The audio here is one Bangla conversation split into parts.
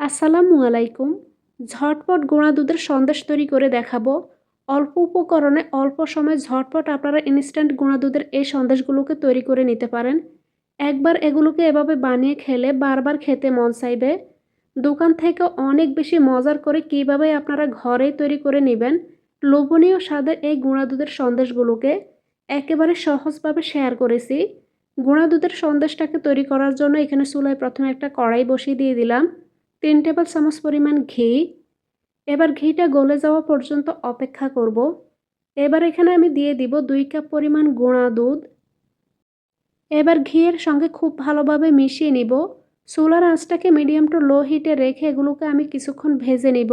আসসালামু আলাইকুম। ঝটপট গুঁড়া দুধের সন্দেশ তৈরি করে দেখাবো। অল্প উপকরণে অল্প সময়ে ঝটপট আপনারা ইনস্ট্যান্ট গুঁড়া দুধের এই সন্দেশগুলোকে তৈরি করে নিতে পারেন। একবার এগুলোকে এভাবে বানিয়ে খেলে বারবার খেতে মন চাইবে। দোকান থেকে অনেক বেশি মজার করে কীভাবে আপনারা ঘরেই তৈরি করে নেবেন লোভনীয় স্বাদের এই গুঁড়া দুধের সন্দেশগুলোকে একেবারে সহজভাবে শেয়ার করেছি। গুঁড়া দুধের সন্দেশটাকে তৈরি করার জন্য এখানে চুলায় প্রথমে একটা কড়াই বসিয়ে দিয়ে দিলাম 3 টেবিল চামচ পরিমাণ ঘি। এবার ঘিটা গলে যাওয়া পর্যন্ত অপেক্ষা করব। এবার এখানে আমি দিয়ে দিব 2 কাপ পরিমাণ গুঁড়া দুধ। এবার ঘিয়ের সঙ্গে খুব ভালোভাবে মিশিয়ে নিব। চুলার আঁচটাকে মিডিয়াম টু লো হিটে রেখে এগুলোকে আমি কিছুক্ষণ ভেজে নিব।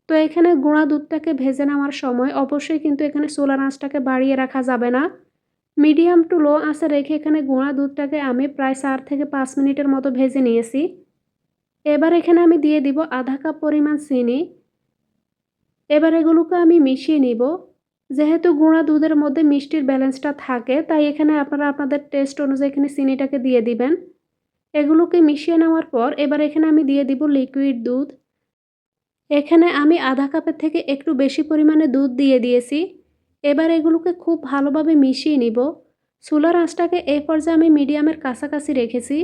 তো এখানে গুঁড়া দুধটাকে ভেজে নেওয়ার সময় অবশ্যই কিন্তু এখানে চুলার আঁচটাকে বাড়িয়ে রাখা যাবে না। মিডিয়াম টু লো আঁচে রেখে এখানে গুঁড়া দুধটাকে আমি প্রায় 4 থেকে 5 মিনিটের মতো ভেজে নিয়েছি। এবার এখানে আমি দিয়ে দিব আধা কাপ পরিমাণ চিনি। এবার এগুলোকে আমি মিশিয়ে নিব। যেহেতু গুঁড়া দুধের মধ্যে মিষ্টির ব্যালেন্সটা থাকে তাই এখানে আপনারা আপনাদের টেস্ট অনুযায়ী এখানে চিনিটাকে দিয়ে দিবেন। এগুলোকে মিশিয়ে নেওয়ার পর এবার এখানে আমি দিয়ে দিব লিকুইড দুধ। এখানে আমি আধা কাপের থেকে একটু বেশি পরিমাণে দুধ দিয়ে দিয়েছি। এবার এগুলোকে খুব ভালোভাবে মিশিয়ে নিব। চুলার আঁচটাকে এই পর্যায়ে আমি মিডিয়ামের কাছাকাছি রেখেছি।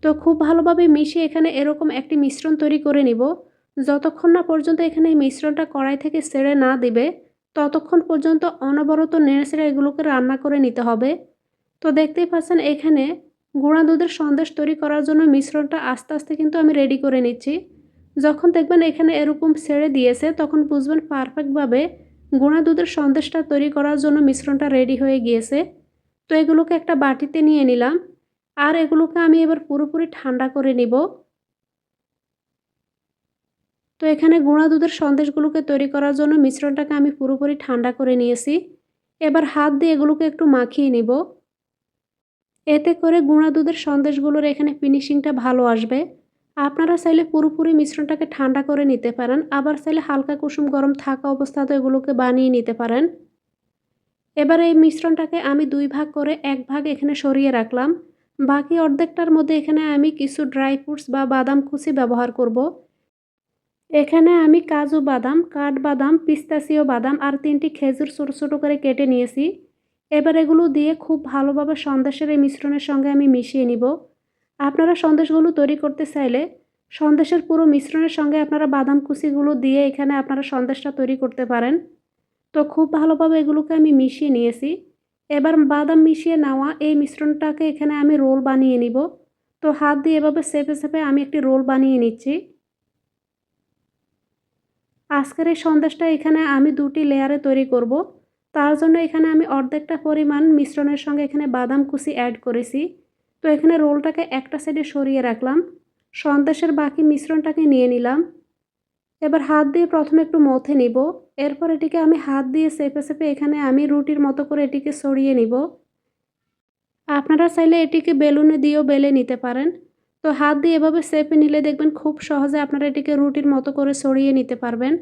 তো খুব ভালোভাবে মিশিয়ে এখানে এরকম একটি মিশ্রণ তৈরি করে নিব। যতক্ষণ না পর্যন্ত এখানে এই মিশ্রণটা কড়াই থেকে ছেড়ে না দিবে ততক্ষণ পর্যন্ত অনবরত নেড়েচেড়ে এগুলোকে রান্না করে নিতে হবে। তো দেখতেই পাচ্ছেন এখানে গুঁড়া দুধের সন্দেশ তৈরি করার জন্য মিশ্রণটা আস্তে আস্তে কিন্তু আমি রেডি করে নিচ্ছি। যখন দেখবেন এখানে এরকম ছেড়ে দিয়েছে তখন বুঝবেন পারফেক্টভাবে গুঁড়া দুধের সন্দেশটা তৈরি করার জন্য মিশ্রণটা রেডি হয়ে গিয়েছে। তো এগুলোকে একটা বাটিতে নিয়ে নিলাম। আর এগুলোকে আমি এবার পুরোপুরি ঠান্ডা করে নিব। তো এখানে গুঁড়া দুধের সন্দেশগুলোকে তৈরি করার জন্য মিশ্রণটাকে আমি পুরোপুরি ঠান্ডা করে নিয়েছি। এবার হাত দিয়ে এগুলোকে একটু মাখিয়ে নিব। এতে করে গুঁড়া দুধের সন্দেশগুলোর এখানে ফিনিশিংটা ভালো আসবে। আপনারা চাইলে পুরোপুরি মিশ্রণটাকে ঠান্ডা করে নিতে পারেন, আবার চাইলে হালকা কুসুম গরম থাকা অবস্থাতে এগুলোকে বানিয়ে নিতে পারেন। এবার এই মিশ্রণটাকে আমি 2 ভাগ করে 1 ভাগ এখানে সরিয়ে রাখলাম। বাকি অর্ধেকটার মধ্যে এখানে আমি কিছু ড্রাই ফ্রুটস বা বাদাম কুচি ব্যবহার করব। এখানে আমি কাজু বাদাম, কাঠবাদাম, পিস্তাচিও বাদাম আর 3টি খেজুর ছোট ছোট করে কেটে নিয়েছি। এবার এগুলো দিয়ে খুব ভালোভাবে সন্দেশের এই মিশ্রণের সঙ্গে আমি মিশিয়ে নিব। আপনারা সন্দেশগুলো তৈরি করতে চাইলে সন্দেশের পুরো মিশ্রণের সঙ্গে আপনারা বাদাম কুচিগুলো দিয়ে এখানে আপনারা সন্দেশটা তৈরি করতে পারেন। তো খুব ভালোভাবে এগুলোকে আমি মিশিয়ে নিয়েছি। এবার বাদাম মিশিয়ে নেওয়া এই মিশ্রণটাকে এখানে আমি রোল বানিয়ে নিব। তো হাত দিয়ে এভাবে চেপে চেপে আমি একটি রোল বানিয়ে নিচ্ছি। আজকের এই সন্দেশটা এখানে আমি 2টি লেয়ারে তৈরি করব। তার জন্য এখানে আমি অর্ধেকটা পরিমাণ মিশ্রণের সঙ্গে এখানে বাদাম কুচি অ্যাড করেছি। তো এখানে রোলটাকে একটা সাইডে সরিয়ে রাখলাম। সন্দেশের বাকি মিশ্রণটাকে নিয়ে নিলাম। এবার হাত দিয়ে প্রথমে একটু মথে নিব। এরপর এটিকে আমি হাত দিয়ে চেপে চেপে এখানে আমি রুটির মতো করে এটিকে ছড়িয়ে নিব। আপনারা চাইলে এটিকে বেলুনে দিয়েও বেলে নিতে পারেন। তো হাত দিয়ে এভাবে চেপে নিলে দেখবেন খুব সহজে আপনারা এটিকে রুটির মতো করে ছড়িয়ে নিতে পারবেন।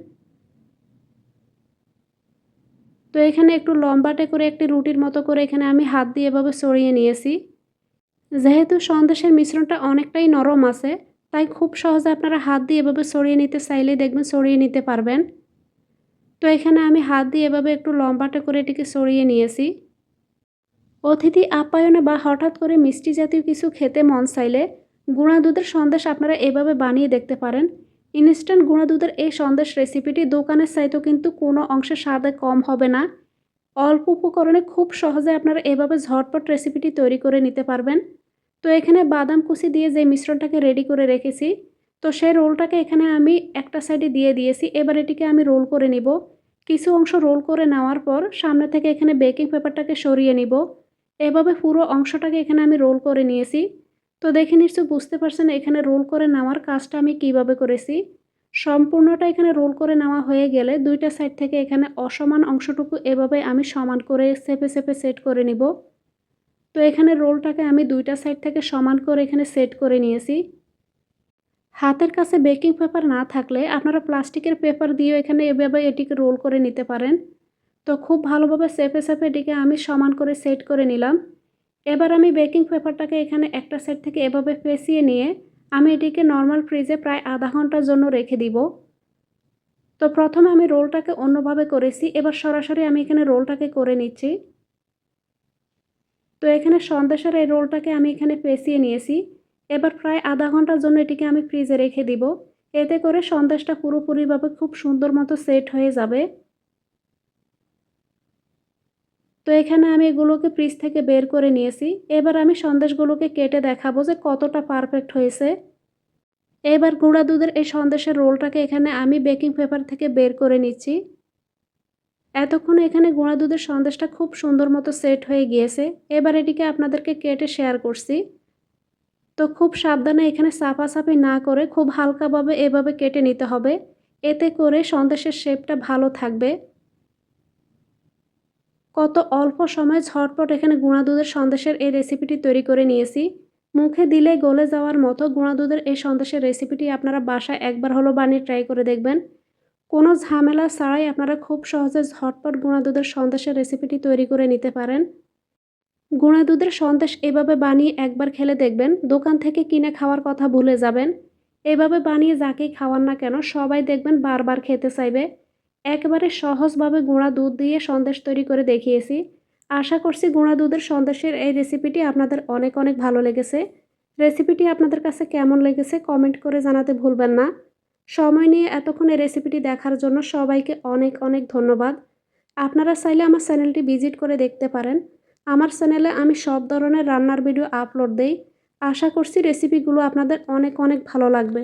তো এখানে একটু লম্বাটে করে একটি রুটির মতো করে এখানে আমি হাত দিয়ে এভাবে ছড়িয়ে নিয়েছি। যেহেতু সন্দেশের মিশ্রণটা অনেকটাই নরম আছে তাই খুব সহজে আপনারা হাত দিয়ে এভাবে ছড়িয়ে নিতে চাইলে দেখবেন ছড়িয়ে নিতে পারবেন। তো এখানে আমি হাত দিয়ে এভাবে একটু লম্বাটে করে এটিকে ছড়িয়ে নিয়েছি। অতিথি আপ্যায়নে বা হঠাৎ করে মিষ্টি জাতীয় কিছু খেতে মন চাইলে গুঁড়া দুধের সন্দেশ আপনারা এভাবে বানিয়ে দেখতে পারেন। ইনস্ট্যান্ট গুঁড়া দুধের এই সন্দেশ রেসিপিটি দোকানের চাইতেও কিন্তু কোনো অংশে স্বাদে কম হবে না। অল্প উপকরণে খুব সহজে আপনারা এভাবে ঝটপট রেসিপিটি তৈরি করে নিতে পারবেন। তো এখানে বাদাম কুচি দিয়ে যে মিশ্রণটাকে রেডি করে রেখেছি, তো সেই রোলটাকে এখানে আমি একটা সাইডে দিয়ে দিয়েছি। এবার এটিকে আমি রোল করে নিব। কিছু অংশ রোল করে নেওয়ার পর সামনে থেকে এখানে বেকিং পেপারটাকে সরিয়ে নিব। এভাবে পুরো অংশটাকে এখানে আমি রোল করে নিয়েছি। তো দেখে নিশ্চয়ই বুঝতে পারছেন এখানে রোল করে নেওয়ার কাজটা আমি কিভাবে করেছি। সম্পূর্ণটা এখানে রোল করে নেওয়া হয়ে গেলে 2টা সাইড থেকে এখানে অসমান অংশটুকু এভাবে আমি সমান করে চেপে চেপে সেট করে নিব। তো এখানে রোলটাকে আমি 2টা সাইড থেকে সমান করে এখানে সেট করে নিয়েছি। হাতের কাছে বেকিং পেপার না থাকলে আপনারা প্লাস্টিকের পেপার দিয়েও এখানে এভাবে এটিকে রোল করে নিতে পারেন। তো খুব ভালোভাবে চেপে চেপে এটিকে আমি সমান করে সেট করে নিলাম। এবার আমি বেকিং পেপারটাকে এখানে একটা সাইড থেকে এভাবে পেঁচিয়ে নিয়ে আমি এটিকে নর্মাল ফ্রিজে প্রায় আধা ঘন্টার জন্য রেখে দিব। তো প্রথমে আমি রোলটাকে অন্যভাবে করেছি, এবার সরাসরি আমি এখানে রোলটাকে করে নিচ্ছি। তো এখানে সন্দেশের এই রোলটাকে আমি এখানে পেঁচিয়ে নিয়েছি। এবার প্রায় আধা ঘন্টার জন্য এটিকে আমি ফ্রিজে রেখে দিব। এতে করে সন্দেশটা পুরোপুরিভাবে খুব সুন্দর মতো সেট হয়ে যাবে। তো এখানে আমি এগুলোকে ফ্রিজ থেকে বের করে নিয়েছি। এবার আমি সন্দেশগুলোকে কেটে দেখাবো যে কতটা পারফেক্ট হয়েছে। এবার গুঁড়া দুধের এই সন্দেশের রোলটাকে এখানে আমি বেকিং পেপার থেকে বের করে নিচ্ছি। এতক্ষণে এখানে গুঁড়া দুধের সন্দেশটা খুব সুন্দর মতো সেট হয়ে গিয়েছে। এবার এটিকে আপনাদেরকে কেটে শেয়ার করছি। তো খুব সাবধানে এখানে চাপাচাপি না করে খুব হালকাভাবে এভাবে কেটে নিতে হবে। এতে করে সন্দেশের শেপটা ভালো থাকবে। কত অল্প সময়ে ঝটপট এখানে গুঁড়া দুধের সন্দেশের এই রেসিপিটি তৈরি করে নিয়েছি। মুখে দিলে গলে যাওয়ার মতো গুঁড়া দুধের এই সন্দেশের রেসিপিটি আপনারা বাসায় একবার হলো বানিয়ে ট্রাই করে দেখবেন। কোনো ঝামেলা ছাড়াই আপনারা খুব সহজে ঝটপট গুঁড়া দুধের সন্দেশের রেসিপিটি তৈরি করে নিতে পারেন। গুঁড়া দুধের সন্দেশ এভাবে বানিয়ে একবার খেলে দেখবেন, দোকান থেকে কিনে খাওয়ার কথা ভুলে যাবেন। এভাবে বানিয়ে যাকেই খাওয়ান না কেন সবাই দেখবেন বারবার খেতে চাইবে। একেবারে সহজভাবে গুঁড়া দুধ দিয়ে সন্দেশ তৈরি করে দেখিয়েছি। আশা করছি গুঁড়া দুধের সন্দেশের এই রেসিপিটি আপনাদের অনেক অনেক ভালো লেগেছে। রেসিপিটি আপনাদের কাছে কেমন লেগেছে কমেন্ট করে জানাতে ভুলবেন না। সময় নিয়ে এতক্ষণ এই রেসিপিটি দেখার জন্য সবাইকে অনেক অনেক ধন্যবাদ। আপনারা চাইলে আমার চ্যানেলটি ভিজিট করে দেখতে পারেন। আমার চ্যানেলে আমি সব ধরনের রান্নার ভিডিও আপলোড দেই। আশা করছি রেসিপিগুলো আপনাদের অনেক অনেক ভালো লাগবে।